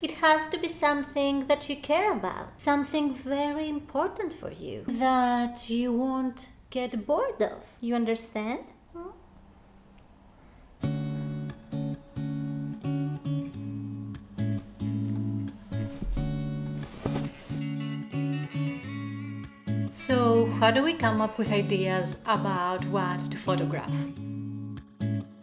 It has to be something that you care about, something very important for you, that you won't get bored of. You understand? So, how do we come up with ideas about what to photograph?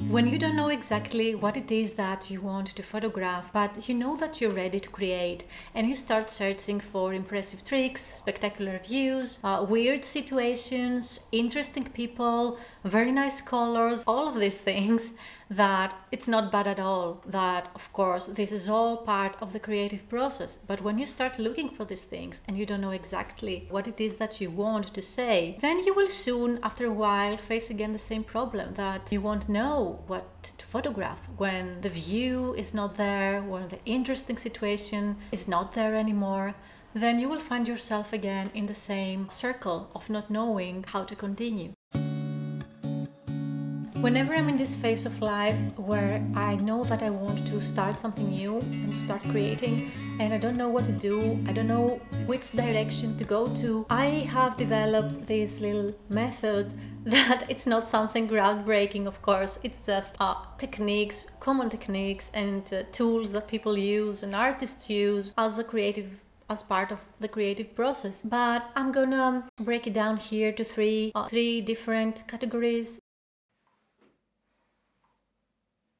When you don't know exactly what it is that you want to photograph, but you know that you're ready to create, and you start searching for impressive tricks, spectacular views, weird situations, interesting people, very nice colors, all of these things, that it's not bad at all. That, of course, this is all part of the creative process. But when you start looking for these things and you don't know exactly what it is that you want to say, then you will soon, after a while, face again the same problem, that you won't know what to photograph when the view is not there, when the interesting situation is not there anymore. Then you will find yourself again in the same circle of not knowing how to continue. Whenever I'm in this phase of life where I know that I want to start something new and to start creating, and I don't know what to do, I don't know which direction to go to, I have developed this little method that it's not something groundbreaking, of course. It's just techniques, common techniques and tools that people use and artists use as part of the creative process. But I'm gonna break it down here to three different categories.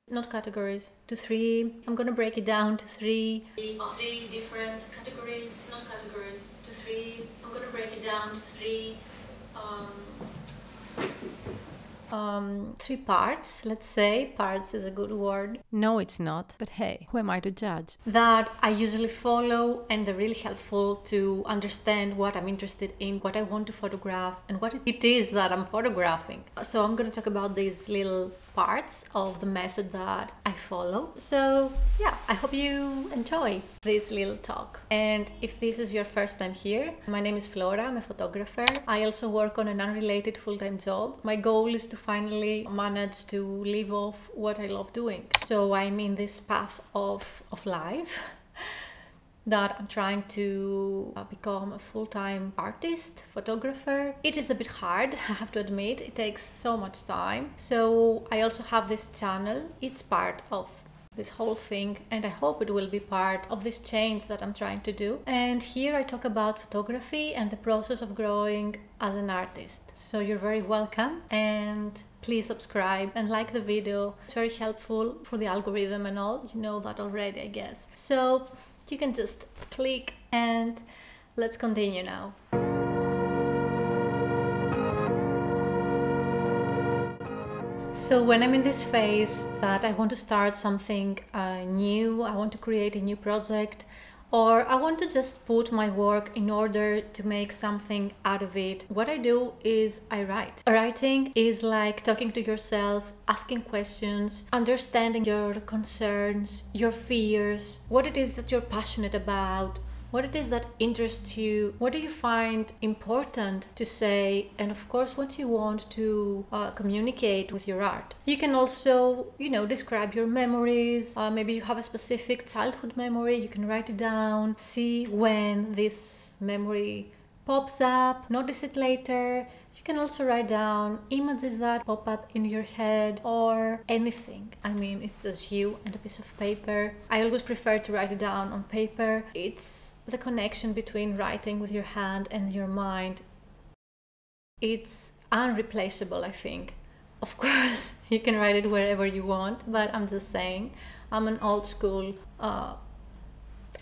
Not categories, to three. I'm gonna break it down to three different categories, not categories, to three. I'm gonna break it down to three parts, let's say. Parts is a good word. No, it's not. But hey, who am I to judge? That I usually follow, and they're really helpful to understand what I'm interested in, what I want to photograph, and what it is that I'm photographing. So I'm going to talk about these little parts of the method that I follow. So yeah, I hope you enjoy this little talk. And if this is your first time here, my name is Flora, I'm a photographer. I also work on an unrelated full-time job. My goal is to finally manage to live off what I love doing. So I'm in this path of life that I'm trying to become a full-time artist, photographer. It is a bit hard, I have to admit. It takes so much time. So I also have this channel. It's part of this whole thing, and I hope it will be part of this change that I'm trying to do. And here I talk about photography and the process of growing as an artist. So you're very welcome, and please subscribe and like the video. It's very helpful for the algorithm and all. You know that already, I guess. So you can just click, and let's continue now. So when I'm in this phase that I want to start something new, I want to create a new project, or I want to just put my work in order to make something out of it, what I do is I write. Writing is like talking to yourself, asking questions, understanding your concerns, your fears, what it is that you're passionate about, what it is that interests you, what do you find important to say, and of course what you want to communicate with your art. You can also, describe your memories. Maybe you have a specific childhood memory, you can write it down, see when this memory pops up, notice it later. You can also write down images that pop up in your head or anything. I mean, it's just you and a piece of paper. I always prefer to write it down on paper. It's the connection between writing with your hand and your mind. It's unreplaceable, I think. Of course, you can write it wherever you want, but I'm just saying, I'm an old school.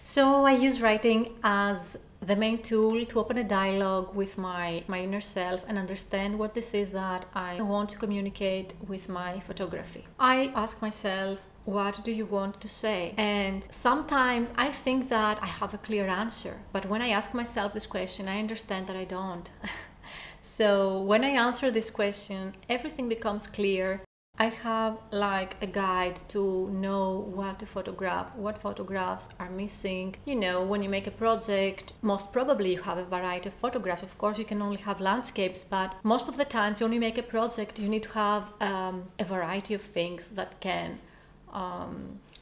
So I use writing as the main tool to open a dialogue with my inner self and understand what this is that I want to communicate with my photography. I ask myself, what do you want to say? And sometimes I think that I have a clear answer, but when I ask myself this question, I understand that I don't. So when I answer this question, everything becomes clear. I have like a guide to know what to photograph, what photographs are missing. When you make a project, most probably you have a variety of photographs. Of course, you can only have landscapes, but most of the times when you make a project, you need to have a variety of things that can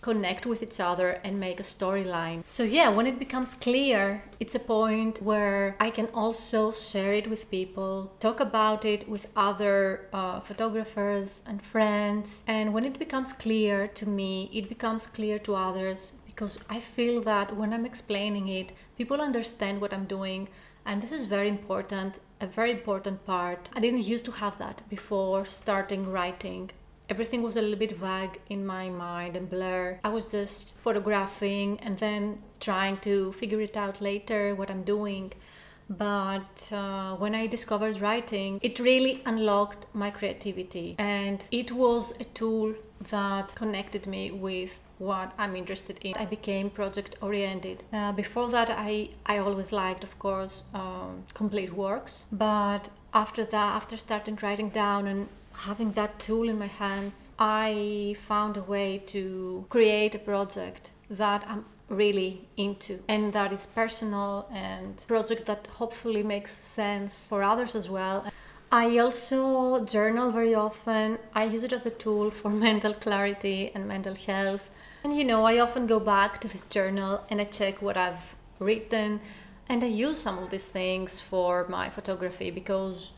connect with each other and make a storyline. So yeah, when it becomes clear, it's a point where I can also share it with people, talk about it with other photographers and friends. And when it becomes clear to me, it becomes clear to others, because I feel that when I'm explaining it, people understand what I'm doing. And this is very important, a very important part. I didn't used to have that before starting writing. Everything was a little bit vague in my mind and blur. I was just photographing and then trying to figure it out later what I'm doing. But when I discovered writing, it really unlocked my creativity, and it was a tool that connected me with what I'm interested in. I became project oriented. Before that, I always liked, of course, complete works. But after that, after starting writing down and having that tool in my hands, I found a way to create a project that I'm really into and that is personal, and project that hopefully makes sense for others as well. I also journal very often. I use it as a tool for mental clarity and mental health. And you know, I often go back to this journal and I check what I've written, and I use some of these things for my photography, because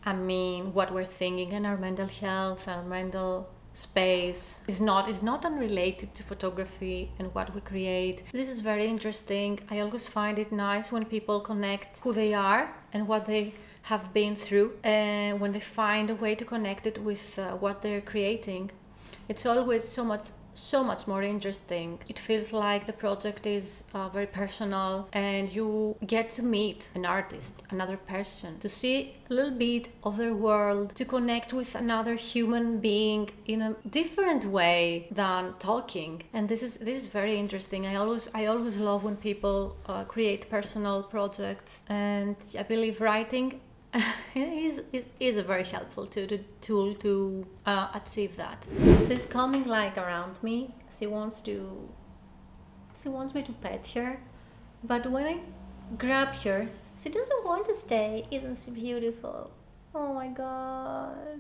I mean, what we're thinking and our mental health, our mental space is not unrelated to photography and what we create. This is very interesting. I always find it nice when people connect who they are and what they have been through, and when they find a way to connect it with what they're creating. It's always so much more interesting. It feels like the project is very personal, and you get to meet an artist, another person, to see a little bit of their world, to connect with another human being in a different way than talking. And this is very interesting. I always love when people create personal projects, and I believe writing is a very helpful tool to achieve that. She's coming like around me. She wants me to pet her, but when I grab her, she doesn't want to stay. Isn't she beautiful? Oh my god.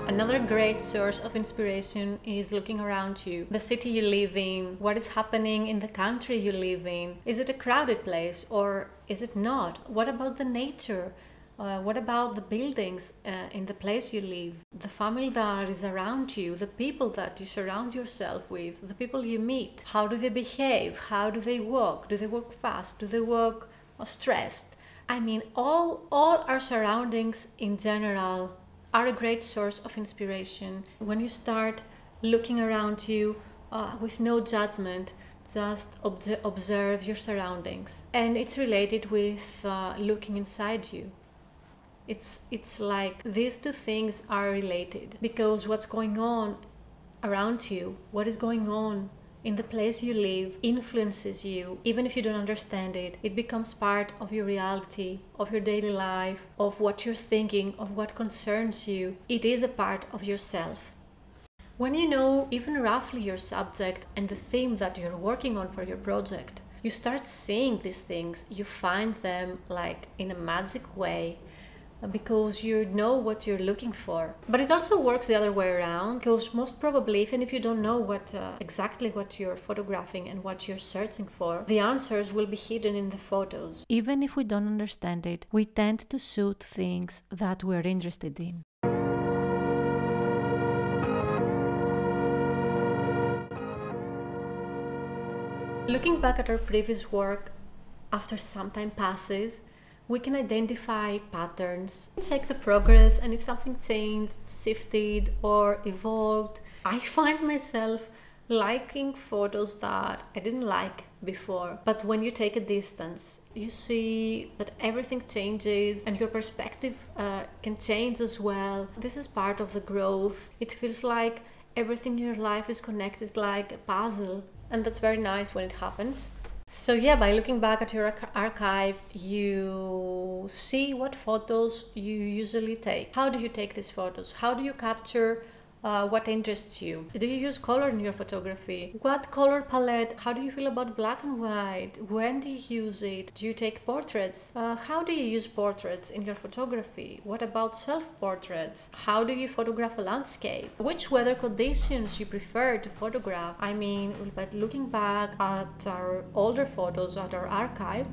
Another great source of inspiration is looking around you. The city you live in, what is happening in the country you live in. Is it a crowded place or is it not? What about the nature? What about the buildings in the place you live? The family that is around you, the people that you surround yourself with, the people you meet. How do they behave? How do they walk? Do they walk fast? Do they walk stressed? I mean, all our surroundings in general are a great source of inspiration. When you start looking around you with no judgment, just observe your surroundings. And it's related with looking inside you. It's like these two things are related, because what's going on around you, what is going on in the place you live, influences you. Even if you don't understand it, it becomes part of your reality, of your daily life, of what you're thinking, of what concerns you. It is a part of yourself. When you know even roughly your subject and the theme that you're working on for your project, you start seeing these things. You find them like in a magic way, because you know what you're looking for. But it also works the other way around, because most probably, even if you don't know exactly what you're photographing and what you're searching for, the answers will be hidden in the photos. Even if we don't understand it, we tend to shoot things that we're interested in. Looking back at our previous work, after some time passes, we can identify patterns, check the progress, and if something changed, shifted, or evolved. I find myself liking photos that I didn't like before. But when you take a distance, you see that everything changes and your perspective can change as well. This is part of the growth. It feels like everything in your life is connected like a puzzle, and that's very nice when it happens. So yeah, by looking back at your archive, you see what photos you usually take. How do you take these photos? How do you capture What interests you? Do you use color in your photography? What color palette? How do you feel about black and white? When do you use it? Do you take portraits? How do you use portraits in your photography? What about self-portraits? How do you photograph a landscape? Which weather conditions you prefer to photograph? I mean, by looking back at our older photos, at our archive,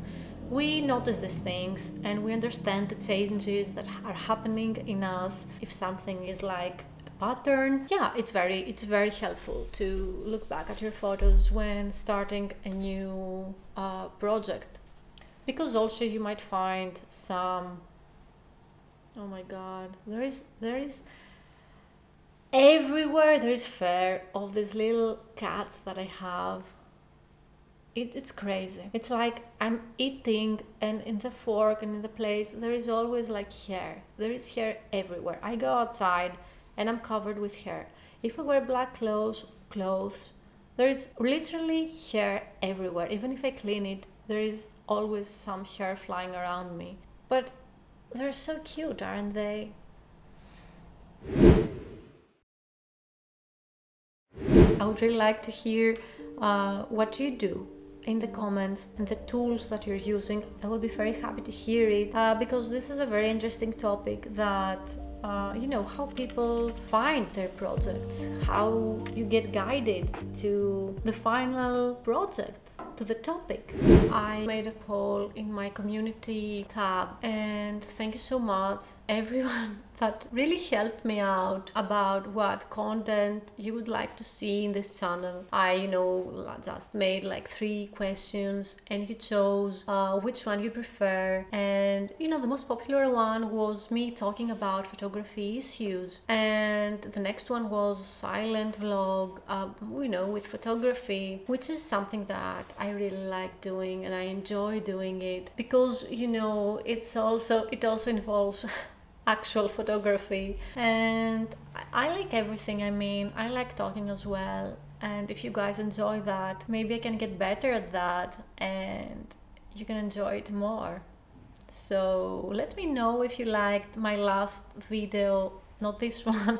we notice these things and we understand the changes that are happening in us. If something is like a pattern, yeah, it's very helpful to look back at your photos when starting a new project, because also you might find some, oh my god, there is everywhere there is fur of these little cats that I have. It's crazy. It's like I'm eating and in the fork and in the place there is always like hair. There is hair everywhere. I go outside and I'm covered with hair. If I wear black clothes, there is literally hair everywhere. Even if I clean it, there is always some hair flying around me. But they're so cute, aren't they? I would really like to hear what you do in the comments and the tools that you're using. I will be very happy to hear it because this is a very interesting topic that you know, how people find their projects, how you get guided to the final project, to the topic. I made a poll in my community tab, and thank you so much everyone that really helped me out about what content you would like to see in this channel. I, you know, just made like 3 questions and you chose which one you prefer, and you know, the most popular one was me talking about photography issues, and the next one was silent vlog, you know, with photography, which is something that I really like doing and I enjoy doing it because, you know, it also involves actual photography, and I like everything. I mean, I like talking as well, and if you guys enjoy that, maybe I can get better at that and you can enjoy it more. So let me know if you liked my last video, not this one,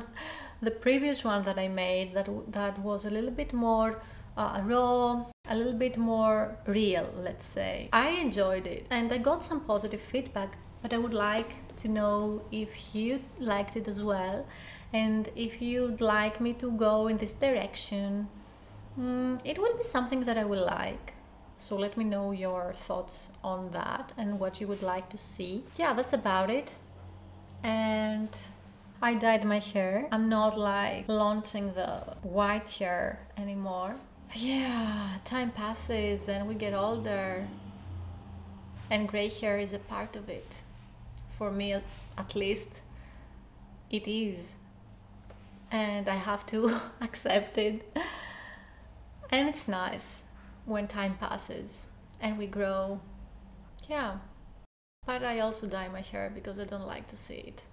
the previous one that I made that was a little bit more raw, a little bit more real, let's say. I enjoyed it and I got some positive feedback, but I would like to know if you liked it as well, and if you'd like me to go in this direction. It will be something that I will like. So let me know your thoughts on that and what you would like to see. Yeah, that's about it. And I dyed my hair. I'm not like launching the white hair anymore. Yeah, time passes and we get older, and gray hair is a part of it. For me, at least, it is. And I have to accept it. And it's nice when time passes and we grow. Yeah. But I also dye my hair because I don't like to see it.